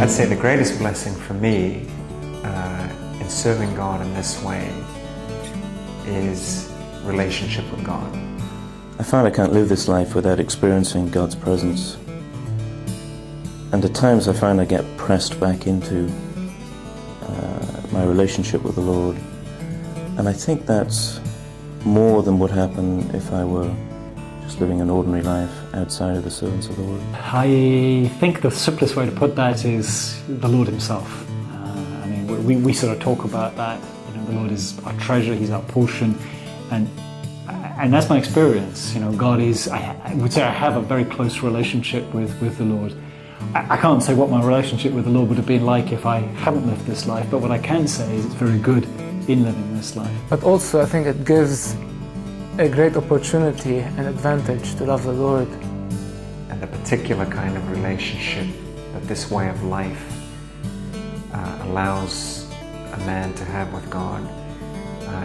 I'd say the greatest blessing for me in serving God in this way is relationship with God. I find I can't live this life without experiencing God's presence. And at times I find I get pressed back into my relationship with the Lord. And I think that's more than would happen if I were just living an ordinary life outside of the servants of the Lord. I think the simplest way to put that is the Lord Himself. I mean, we sort of talk about that. You know, the Lord is our treasure, He's our portion, and that's my experience. You know, God is. I would say I have a very close relationship with the Lord. I can't say what my relationship with the Lord would have been like if I hadn't lived this life, but what I can say is it's very good in living this life. But also I think it gives a great opportunity and advantage to love the Lord. And the particular kind of relationship that this way of life allows a man to have with God,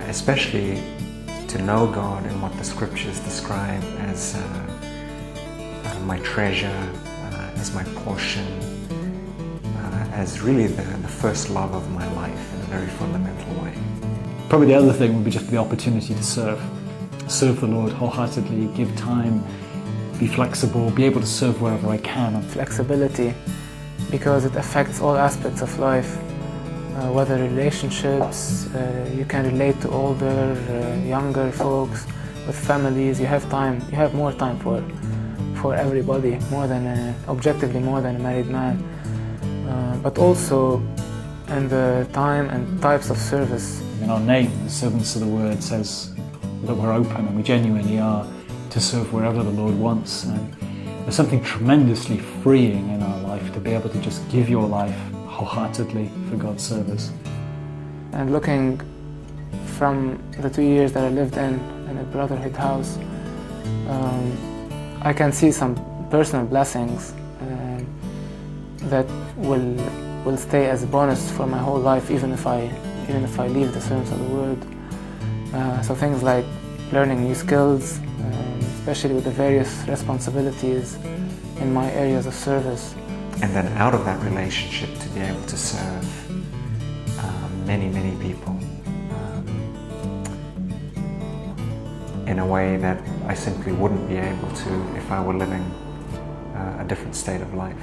especially to know God in what the scriptures describe as my treasure, as my portion, as really the first love of my life in a very fundamental way. Probably the other thing would be just the opportunity to serve. Serve the Lord wholeheartedly, give time, be flexible, be able to serve wherever I can. Flexibility, because it affects all aspects of life, whether relationships, you can relate to older, younger folks, with families, you have time, you have more time for everybody, objectively more than a married man. But also in the time and types of service. In our name, the servants of the Word, says that we're open and we genuinely are to serve wherever the Lord wants. And there's something tremendously freeing in our life to be able to just give your life wholeheartedly for God's service. And looking from the 2 years that I lived in a brotherhood house, I can see some personal blessings that will stay as a bonus for my whole life, even if I leave the service of the Word. So things like learning new skills, especially with the various responsibilities in my areas of service. And then out of that relationship to be able to serve many, many people in a way that I simply wouldn't be able to if I were living a different state of life.